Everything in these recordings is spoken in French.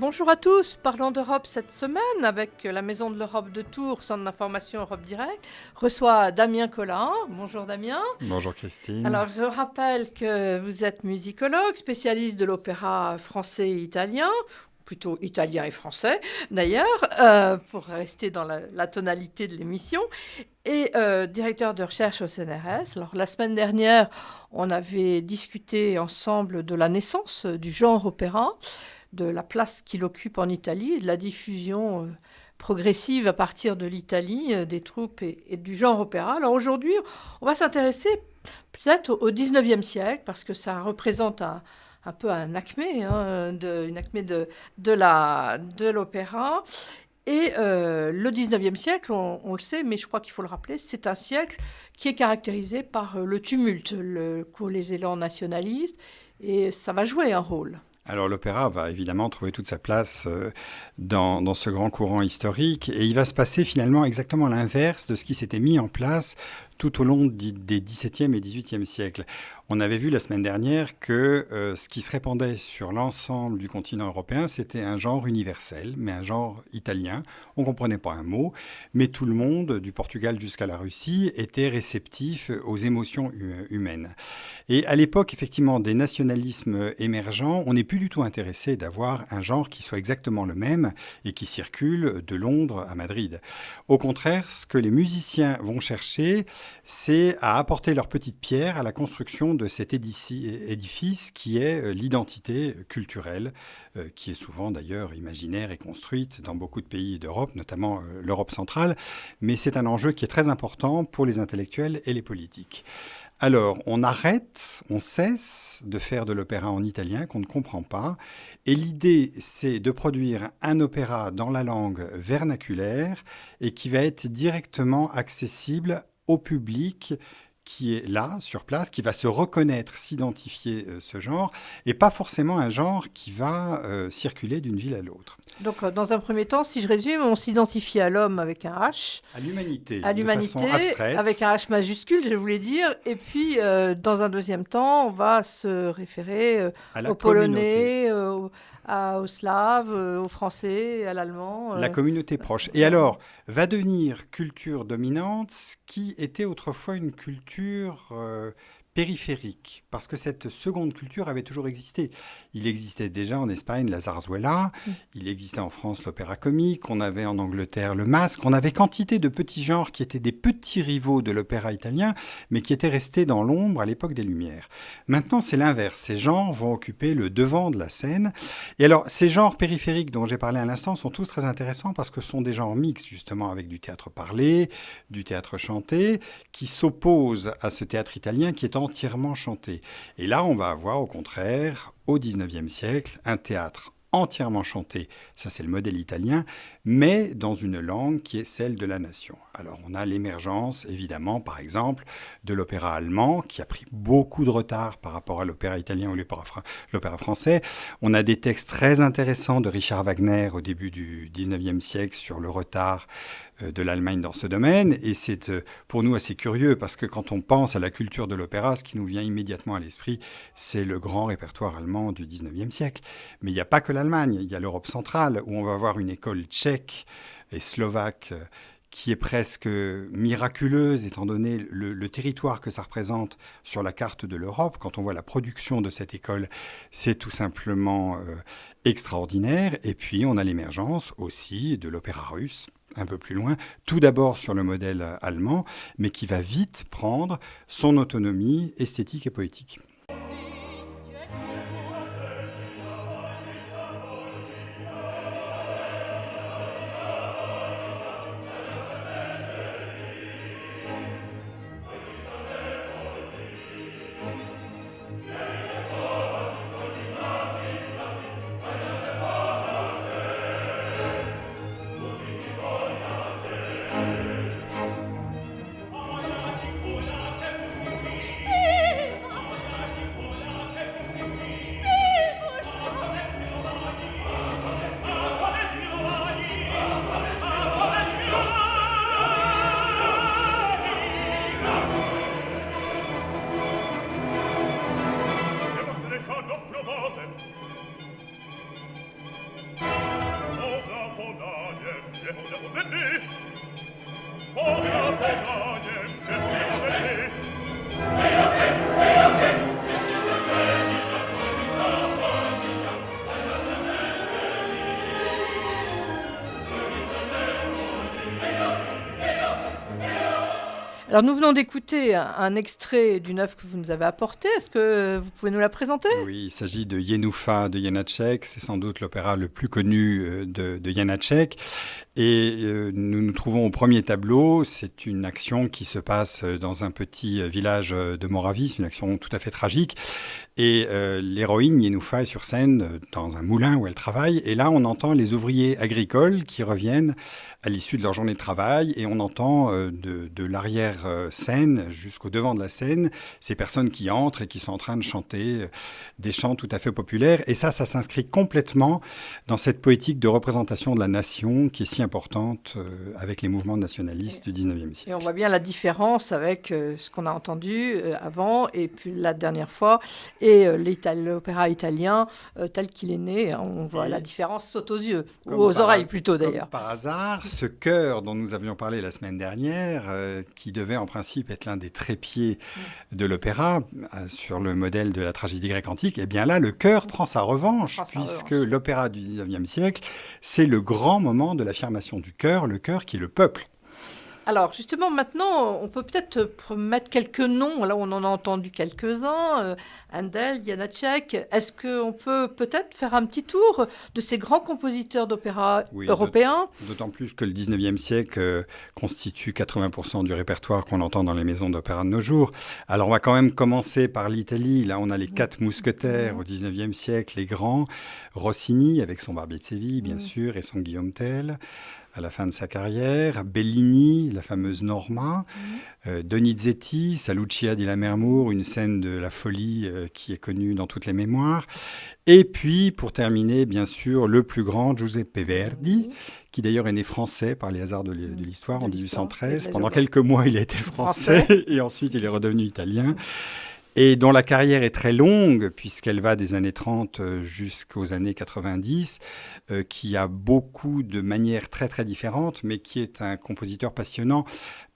Bonjour à tous, parlons d'Europe cette semaine avec la Maison de l'Europe de Tours, Centre d'information Europe Direct, reçoit Damien Collin. Bonjour Damien. Bonjour Christine. Alors je rappelle que vous êtes musicologue, spécialiste de l'opéra français et italien, plutôt italien et français d'ailleurs, pour rester dans la tonalité de l'émission, et directeur de recherche au CNRS. Alors la semaine dernière, on avait discuté ensemble de la naissance du genre opéra, de la place qu'il occupe en Italie et de la diffusion progressive à partir de l'Italie des troupes et du genre opéra. Alors aujourd'hui, on va s'intéresser peut-être au 19e siècle parce que ça représente un peu un acmé, une acmé de l'opéra. Et le 19e siècle, on le sait, mais je crois qu'il faut le rappeler, c'est un siècle qui est caractérisé par le tumulte, les élans nationalistes, et ça va jouer un rôle. Alors l'opéra va évidemment trouver toute sa place dans ce grand courant historique et il va se passer finalement exactement l'inverse de ce qui s'était mis en place tout au long des XVIIe et XVIIIe siècles. On avait vu la semaine dernière que ce qui se répandait sur l'ensemble du continent européen, c'était un genre universel, mais un genre italien. On ne comprenait pas un mot, mais tout le monde, du Portugal jusqu'à la Russie, était réceptif aux émotions humaines. Et à l'époque, effectivement, des nationalismes émergents, on n'est plus du tout intéressé d'avoir un genre qui soit exactement le même et qui circule de Londres à Madrid. Au contraire, ce que les musiciens vont chercher, c'est à apporter leur petite pierre à la construction de cet édifice qui est l'identité culturelle, qui est souvent d'ailleurs imaginaire et construite dans beaucoup de pays d'Europe, notamment l'Europe centrale. Mais c'est un enjeu qui est très important pour les intellectuels et les politiques. Alors, on cesse de faire de l'opéra en italien qu'on ne comprend pas. Et l'idée, c'est de produire un opéra dans la langue vernaculaire et qui va être directement accessible au public qui est là, sur place, qui va se reconnaître, s'identifier ce genre, et pas forcément un genre qui va circuler d'une ville à l'autre. Donc, dans un premier temps, si je résume, on s'identifie à l'homme avec un H. À l'humanité, de façon abstraite. Avec un H majuscule, je voulais dire. Et puis, dans un deuxième temps, on va se référer aux Polonais, aux Slaves, aux Français, à l'Allemand. La communauté proche. Et alors, va devenir culture dominante ce qui était autrefois une culture périphérique, parce que cette seconde culture avait toujours existé. Il existait déjà en Espagne la zarzuela, il existait en France l'opéra comique, on avait en Angleterre le masque, on avait quantité de petits genres qui étaient des petits rivaux de l'opéra italien, mais qui étaient restés dans l'ombre à l'époque des Lumières. Maintenant, c'est l'inverse. Ces genres vont occuper le devant de la scène. Et alors, ces genres périphériques dont j'ai parlé à l'instant sont tous très intéressants parce que ce sont des genres mixtes, justement, avec du théâtre parlé, du théâtre chanté, qui s'opposent à ce théâtre italien qui est entièrement chanté. Et là, on va avoir, au contraire, au XIXe siècle, un théâtre entièrement chanté, ça c'est le modèle italien, mais dans une langue qui est celle de la nation. Alors on a l'émergence, évidemment, par exemple, de l'opéra allemand, qui a pris beaucoup de retard par rapport à l'opéra italien ou l'opéra français. On a des textes très intéressants de Richard Wagner au début du XIXe siècle sur le retard de l'Allemagne dans ce domaine, et c'est pour nous assez curieux, parce que quand on pense à la culture de l'opéra, ce qui nous vient immédiatement à l'esprit, c'est le grand répertoire allemand du XIXe siècle. Mais il n'y a pas que l'Allemagne, il y a l'Europe centrale, où on va avoir une école tchèque et slovaque qui est presque miraculeuse, étant donné le territoire que ça représente sur la carte de l'Europe. Quand on voit la production de cette école, c'est tout simplement extraordinaire. Et puis, on a l'émergence aussi de l'opéra russe, un peu plus loin, tout d'abord sur le modèle allemand, mais qui va vite prendre son autonomie esthétique et poétique. Alors, nous venons d'écouter un extrait d'une œuvre que vous nous avez apportée. Est-ce que vous pouvez nous la présenter? Oui, il s'agit de Jenůfa de Janáček. C'est sans doute l'opéra le plus connu de Janáček. Et nous nous trouvons au premier tableau. C'est une action qui se passe dans un petit village de Moravie. C'est une action tout à fait tragique. Et l'héroïne, Jenůfa, est sur scène dans un moulin où elle travaille. Et là, on entend les ouvriers agricoles qui reviennent à l'issue de leur journée de travail. Et on entend de l'arrière-scène jusqu'au devant de la scène ces personnes qui entrent et qui sont en train de chanter des chants tout à fait populaires. Et ça s'inscrit complètement dans cette poétique de représentation de la nation qui est si importante avec les mouvements nationalistes du 19e siècle. Et on voit bien la différence avec ce qu'on a entendu avant et puis la dernière fois et l'opéra italien tel qu'il est né. On voit la différence saute aux yeux, ou aux oreilles plutôt d'ailleurs. Par hasard, ce chœur dont nous avions parlé la semaine dernière, qui devait en principe être l'un des trépieds de l'opéra, sur le modèle de la tragédie grecque antique, eh bien là, le chœur prend sa revanche, puisque l'opéra du 19e siècle, c'est le grand moment de l'affirmation du chœur, le chœur qui est le peuple. Alors justement, maintenant, on peut peut-être mettre quelques noms. Là, on en a entendu quelques-uns. Handel, Janáček. Est-ce qu'on peut peut-être faire un petit tour de ces grands compositeurs d'opéra européens? D'autant plus que le 19e siècle constitue 80% du répertoire qu'on entend dans les maisons d'opéra de nos jours. Alors, on va quand même commencer par l'Italie. Là, on a les 4 mousquetaires au 19e siècle, les grands. Rossini, avec son Barbier de Séville, bien sûr, et son Guillaume Tell. À la fin de sa carrière, Bellini, la fameuse Norma, Donizetti, sa Lucia di Lammermoor, une scène de la folie qui est connue dans toutes les mémoires. Et puis, pour terminer, bien sûr, le plus grand, Giuseppe Verdi, qui d'ailleurs est né français par les hasards de l'histoire en 1813. Pendant quelques mois, il a été français et ensuite il est redevenu italien. Et dont la carrière est très longue, puisqu'elle va des années 30 jusqu'aux années 90, qui a beaucoup de manières très très différentes, mais qui est un compositeur passionnant,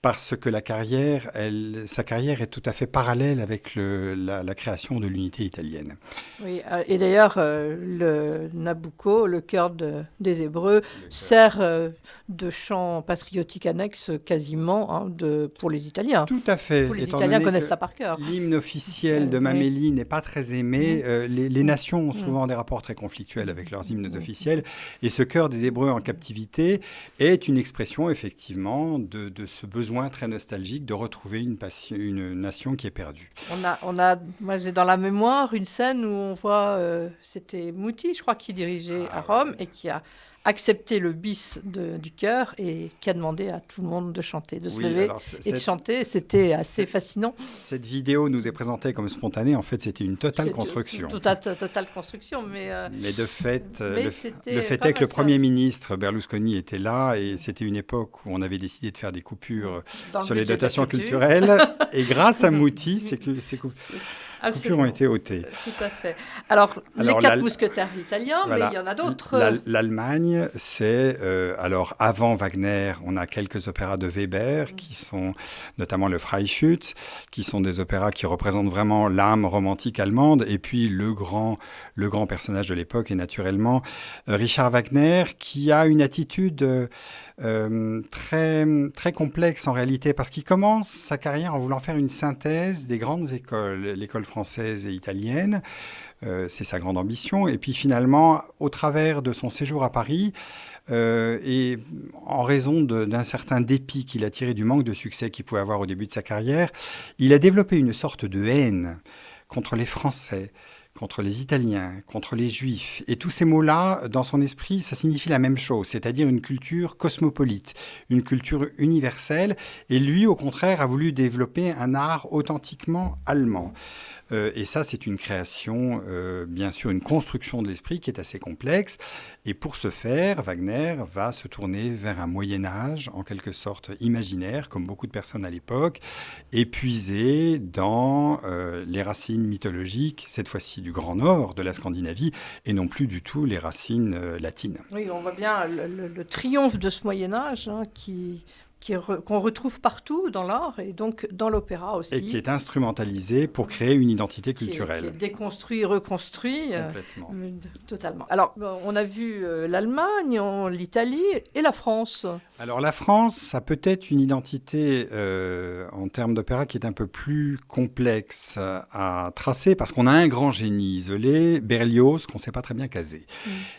parce que sa carrière est tout à fait parallèle avec la création de l'unité italienne. Oui, et d'ailleurs, le Nabucco, le chœur des Hébreux, sert de chant patriotique annexe quasiment pour les Italiens. Tout à fait. Les Italiens connaissent ça par cœur. L'hymne officiel de Mameli n'est pas très aimé. Les nations ont souvent des rapports très conflictuels avec leurs hymnes officiels. Et ce chœur des Hébreux en captivité est une expression, effectivement, de ce besoin très nostalgique de retrouver une nation qui est perdue. Moi j'ai dans la mémoire une scène où on voit, c'était Muti, je crois, qui dirigeait à Rome et qui a accepté le bis du chœur et qui a demandé à tout le monde de chanter, de se lever et de chanter. C'était assez fascinant. Cette vidéo nous est présentée comme spontanée. En fait, c'était une totale construction. Totale construction, mais de fait, le fait est que le Premier ministre Berlusconi était là et c'était une époque où on avait décidé de faire des coupures sur les dotations culturelles. Et grâce à Muti, ces coupures ont été ôtées. Tout à fait. Alors les 4 mousquetaires italiens, voilà, mais il y en a d'autres. L'Allemagne, c'est... alors, avant Wagner, on a quelques opéras de Weber, qui sont notamment le Freischütz, qui sont des opéras qui représentent vraiment l'âme romantique allemande. Et puis, le grand personnage de l'époque est naturellement Richard Wagner, qui a une attitude... très, très complexe en réalité, parce qu'il commence sa carrière en voulant faire une synthèse des grandes écoles, l'école française et italienne, c'est sa grande ambition, et puis finalement, au travers de son séjour à Paris, et en raison d'un certain dépit qu'il a tiré du manque de succès qu'il pouvait avoir au début de sa carrière, il a développé une sorte de haine contre les Français, contre les Italiens, contre les Juifs. Et tous ces mots-là, dans son esprit, ça signifie la même chose, c'est-à-dire une culture cosmopolite, une culture universelle. Et lui, au contraire, a voulu développer un art authentiquement allemand. Et ça, c'est une création, bien sûr, une construction de l'esprit qui est assez complexe. Et pour ce faire, Wagner va se tourner vers un Moyen-Âge, en quelque sorte imaginaire, comme beaucoup de personnes à l'époque, et puiser dans les racines mythologiques, cette fois-ci du Grand Nord, de la Scandinavie, et non plus du tout les racines latines. Oui, on voit bien le triomphe de ce Moyen-Âge qui qu'on retrouve partout dans l'art et donc dans l'opéra aussi. Et qui est instrumentalisé pour créer une identité Qui culturelle. est déconstruit, reconstruit. Complètement. Totalement. Alors, on a vu l'Allemagne, l'Italie et la France. Alors la France, ça a peut-être une identité en termes d'opéra qui est un peu plus complexe à tracer parce qu'on a un grand génie isolé, Berlioz, qu'on ne sait pas très bien caser.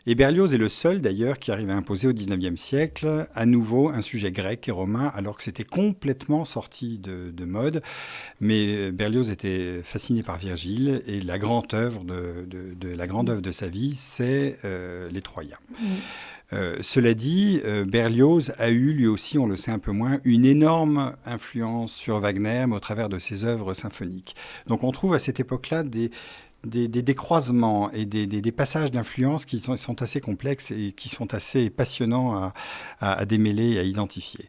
Et Berlioz est le seul d'ailleurs qui arrive à imposer au XIXe siècle à nouveau un sujet grec et romain alors que c'était complètement sorti de mode. Mais Berlioz était fasciné par Virgile et la grande œuvre de sa vie, c'est les Troyens. Cela dit, Berlioz a eu, lui aussi, on le sait un peu moins, une énorme influence sur Wagner, mais au travers de ses œuvres symphoniques. Donc on trouve à cette époque-là des croisements et des passages d'influence qui sont assez complexes et qui sont assez passionnants à démêler et à identifier.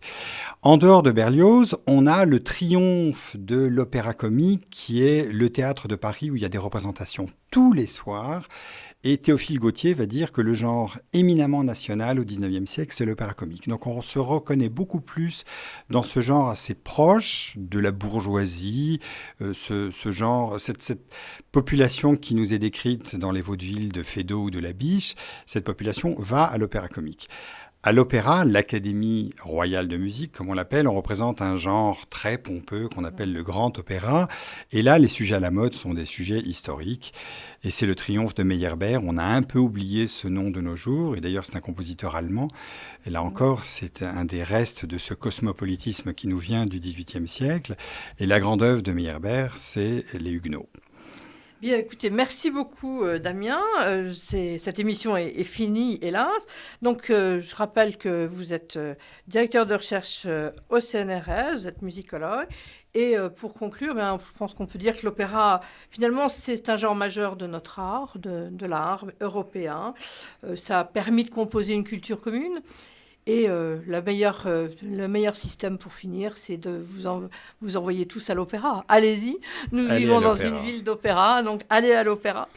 En dehors de Berlioz, on a le triomphe de l'opéra comique qui est le théâtre de Paris où il y a des représentations tous les soirs. Et Théophile Gautier va dire que le genre éminemment national au XIXe siècle, c'est l'opéra comique. Donc on se reconnaît beaucoup plus dans ce genre assez proche de la bourgeoisie, ce genre, cette population qui nous est décrite dans les vaudevilles de Feydeau ou de La Biche, cette population va à l'opéra comique. À l'opéra, l'Académie royale de musique, comme on l'appelle, on représente un genre très pompeux qu'on appelle le grand opéra. Et là, les sujets à la mode sont des sujets historiques. Et c'est le triomphe de Meyerbeer. On a un peu oublié ce nom de nos jours. Et d'ailleurs, c'est un compositeur allemand. Et là encore, c'est un des restes de ce cosmopolitisme qui nous vient du XVIIIe siècle. Et la grande œuvre de Meyerbeer, c'est Les Huguenots. Bien, écoutez, merci beaucoup Damien. Cette émission est finie, hélas. Donc, je rappelle que vous êtes directeur de recherche au CNRS, vous êtes musicologue. Et pour conclure, je pense qu'on peut dire que l'opéra, finalement, c'est un genre majeur de notre art, de l'art européen. Ça a permis de composer une culture commune. Et le meilleur système pour finir, c'est de vous envoyer tous à l'opéra. Allez-y, nous vivons dans une ville d'opéra, donc allez à l'opéra.